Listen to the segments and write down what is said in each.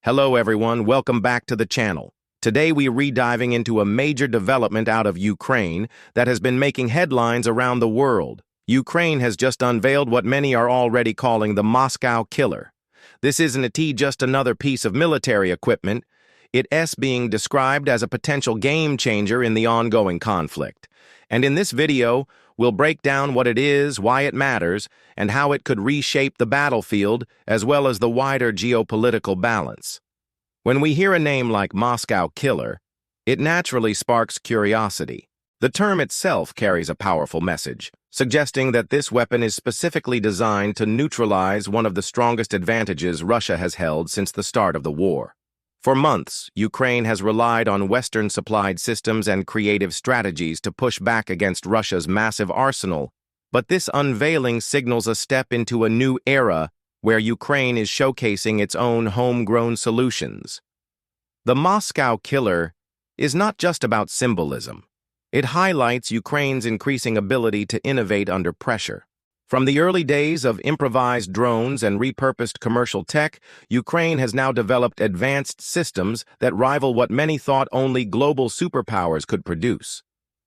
Hello everyone, welcome back to the channel. Today we're re-diving into a major development out of Ukraine that has been making headlines around the world. Ukraine has just unveiled what many are already calling the Moscow Killer. This isn't just another piece of military equipment. It's being described as a potential game changer in the ongoing conflict. And in this video, we'll break down what it is, why it matters, and how it could reshape the battlefield as well as the wider geopolitical balance. When we hear a name like Moscow Killer, it naturally sparks curiosity. The term itself carries a powerful message, suggesting that this weapon is specifically designed to neutralize one of the strongest advantages Russia has held since the start of the war. For months, Ukraine has relied on Western-supplied systems and creative strategies to push back against Russia's massive arsenal, but this unveiling signals a step into a new era where Ukraine is showcasing its own homegrown solutions. The Moscow Killer is not just about symbolism. It highlights Ukraine's increasing ability to innovate under pressure. From the early days of improvised drones and repurposed commercial tech, Ukraine has now developed advanced systems that rival what many thought only global superpowers could produce.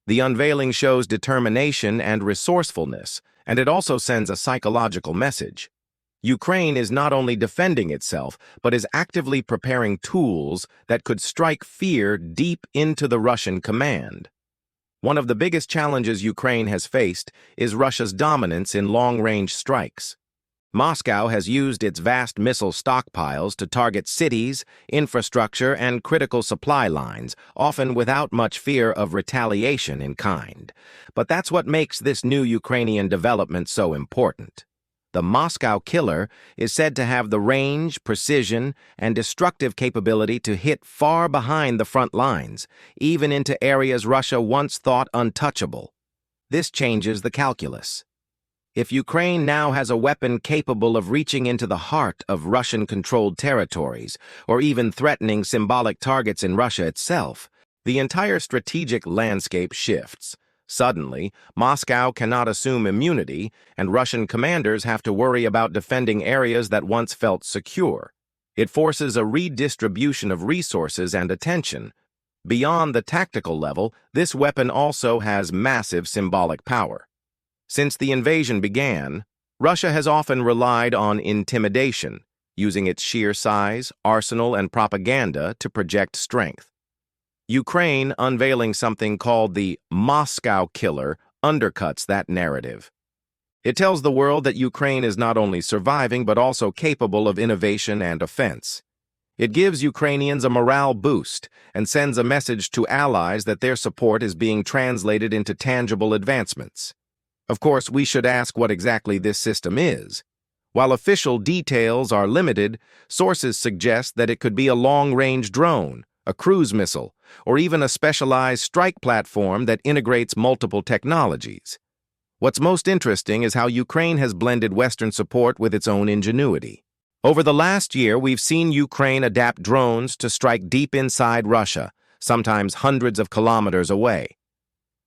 The unveiling shows determination and resourcefulness, and it also sends a psychological message. Ukraine is not only defending itself, but is actively preparing tools that could strike fear deep into the Russian command. One of the biggest challenges Ukraine has faced is Russia's dominance in long-range strikes. Moscow has used its vast missile stockpiles to target cities, infrastructure, and critical supply lines, often without much fear of retaliation in kind. But that's what makes this new Ukrainian development so important. The Moscow Killer is said to have the range, precision, and destructive capability to hit far behind the front lines, even into areas Russia once thought untouchable. This changes the calculus. If Ukraine now has a weapon capable of reaching into the heart of Russian-controlled territories, or even threatening symbolic targets in Russia itself, the entire strategic landscape shifts. Suddenly, Moscow cannot assume immunity, and Russian commanders have to worry about defending areas that once felt secure. It forces a redistribution of resources and attention. Beyond the tactical level, this weapon also has massive symbolic power. Since the invasion began, Russia has often relied on intimidation, using its sheer size, arsenal, and propaganda to project strength. Ukraine unveiling something called the Moscow Killer undercuts that narrative. It tells the world that Ukraine is not only surviving but also capable of innovation and offense. It gives Ukrainians a morale boost and sends a message to allies that their support is being translated into tangible advancements. Of course, we should ask what exactly this system is. While official details are limited, sources suggest that it could be a long-range drone, a cruise missile, or even a specialized strike platform that integrates multiple technologies. What's most interesting is how Ukraine has blended Western support with its own ingenuity. Over the last year, we've seen Ukraine adapt drones to strike deep inside Russia, sometimes hundreds of kilometers away.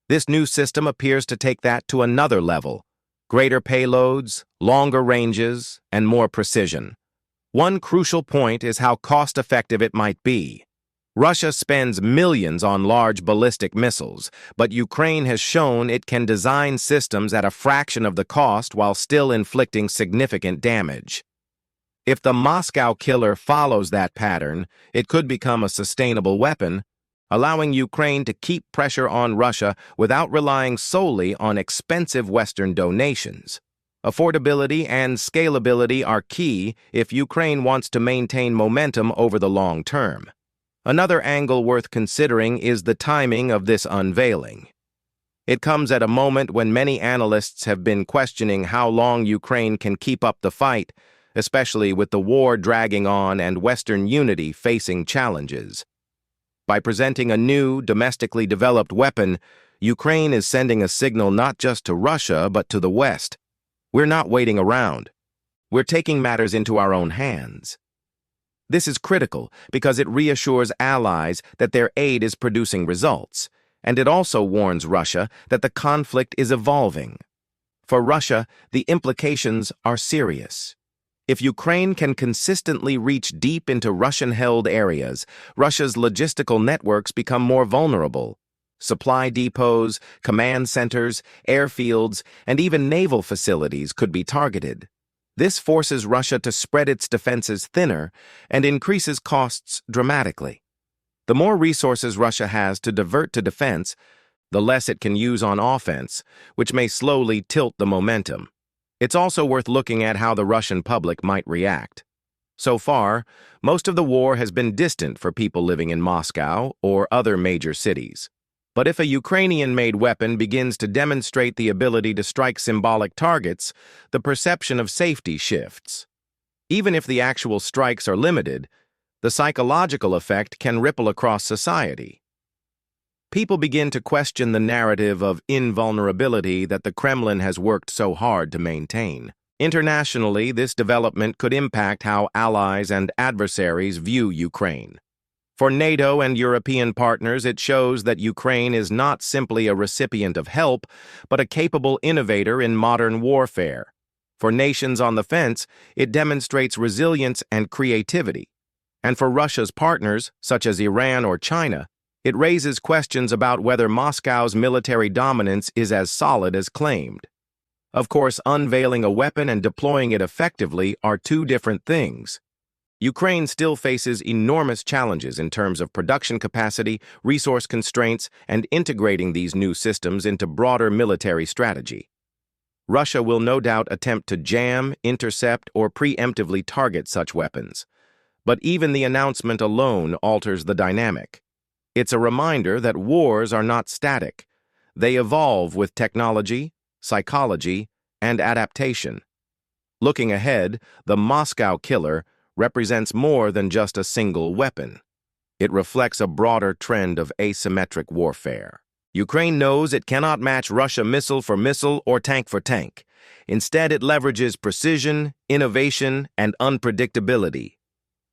This new system appears to take that to another level: greater payloads, longer ranges, and more precision. One crucial point is how cost-effective it might be. Russia spends millions on large ballistic missiles, but Ukraine has shown it can design systems at a fraction of the cost while still inflicting significant damage. If the Moscow Killer follows that pattern, it could become a sustainable weapon, allowing Ukraine to keep pressure on Russia without relying solely on expensive Western donations. Affordability and scalability are key if Ukraine wants to maintain momentum over the long term. Another angle worth considering is the timing of this unveiling. It comes at a moment when many analysts have been questioning how long Ukraine can keep up the fight, especially with the war dragging on and Western unity facing challenges. By presenting a new, domestically developed weapon, Ukraine is sending a signal not just to Russia but to the West. We're not waiting around. We're taking matters into our own hands. This is critical because it reassures allies that their aid is producing results, and it also warns Russia that the conflict is evolving. For Russia, the implications are serious. If Ukraine can consistently reach deep into Russian-held areas, Russia's logistical networks become more vulnerable. Supply depots, command centers, airfields, and even naval facilities could be targeted. This forces Russia to spread its defenses thinner and increases costs dramatically. The more resources Russia has to divert to defense, the less it can use on offense, which may slowly tilt the momentum. It's also worth looking at how the Russian public might react. So far, most of the war has been distant for people living in Moscow or other major cities. But if a Ukrainian-made weapon begins to demonstrate the ability to strike symbolic targets, the perception of safety shifts. Even if the actual strikes are limited, the psychological effect can ripple across society. People begin to question the narrative of invulnerability that the Kremlin has worked so hard to maintain. Internationally, this development could impact how allies and adversaries view Ukraine. For NATO and European partners, it shows that Ukraine is not simply a recipient of help, but a capable innovator in modern warfare. For nations on the fence, it demonstrates resilience and creativity. And for Russia's partners, such as Iran or China, it raises questions about whether Moscow's military dominance is as solid as claimed. Of course, unveiling a weapon and deploying it effectively are two different things. Ukraine still faces enormous challenges in terms of production capacity, resource constraints, and integrating these new systems into broader military strategy. Russia will no doubt attempt to jam, intercept, or preemptively target such weapons. But even the announcement alone alters the dynamic. It's a reminder that wars are not static. They evolve with technology, psychology, and adaptation. Looking ahead, the Moscow killer represents more than just a single weapon. It reflects a broader trend of asymmetric warfare. Ukraine knows it cannot match Russia missile for missile or tank for tank. Instead, it leverages precision, innovation, and unpredictability.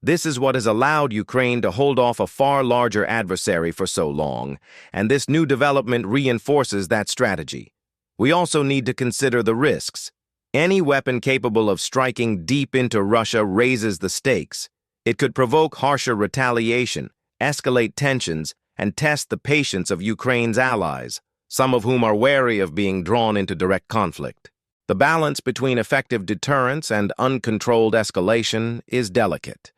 This is what has allowed Ukraine to hold off a far larger adversary for so long, and this new development reinforces that strategy. We also need to consider the risks. Any weapon capable of striking deep into Russia raises the stakes. It could provoke harsher retaliation, escalate tensions, and test the patience of Ukraine's allies, some of whom are wary of being drawn into direct conflict. The balance between effective deterrence and uncontrolled escalation is delicate.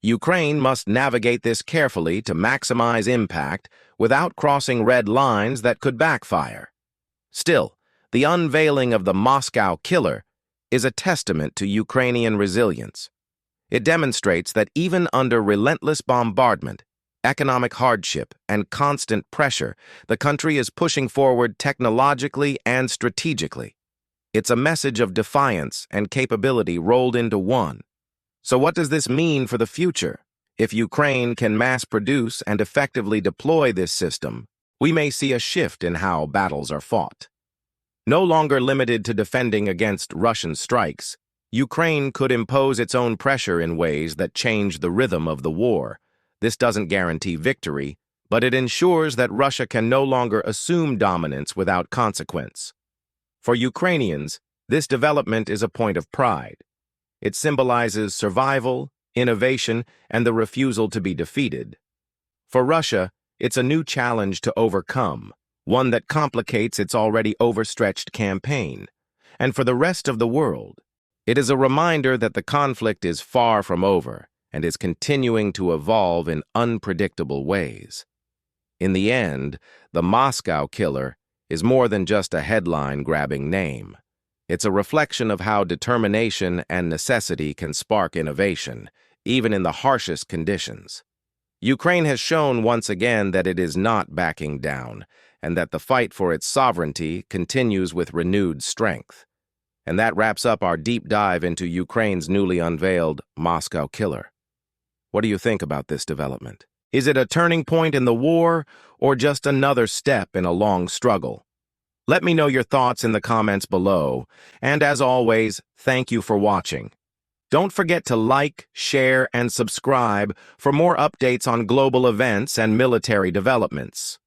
Ukraine must navigate this carefully to maximize impact without crossing red lines that could backfire. Still, the unveiling of the Moscow killer is a testament to Ukrainian resilience. It demonstrates that even under relentless bombardment, economic hardship, and constant pressure, the country is pushing forward technologically and strategically. It's a message of defiance and capability rolled into one. So what does this mean for the future? If Ukraine can mass-produce and effectively deploy this system, we may see a shift in how battles are fought. No longer limited to defending against Russian strikes, Ukraine could impose its own pressure in ways that change the rhythm of the war. This doesn't guarantee victory, but it ensures that Russia can no longer assume dominance without consequence. For Ukrainians, this development is a point of pride. It symbolizes survival, innovation, and the refusal to be defeated. For Russia, it's a new challenge to overcome, one that complicates its already overstretched campaign. And for the rest of the world, it is a reminder that the conflict is far from over and is continuing to evolve in unpredictable ways. In the end, the Moscow killer is more than just a headline-grabbing name. It's a reflection of how determination and necessity can spark innovation, even in the harshest conditions. Ukraine has shown once again that it is not backing down, and that the fight for its sovereignty continues with renewed strength. And that wraps up our deep dive into Ukraine's newly unveiled Moscow killer. What do you think about this development? Is it a turning point in the war, or just another step in a long struggle? Let me know your thoughts in the comments below, and as always, thank you for watching. Don't forget to like, share, and subscribe for more updates on global events and military developments.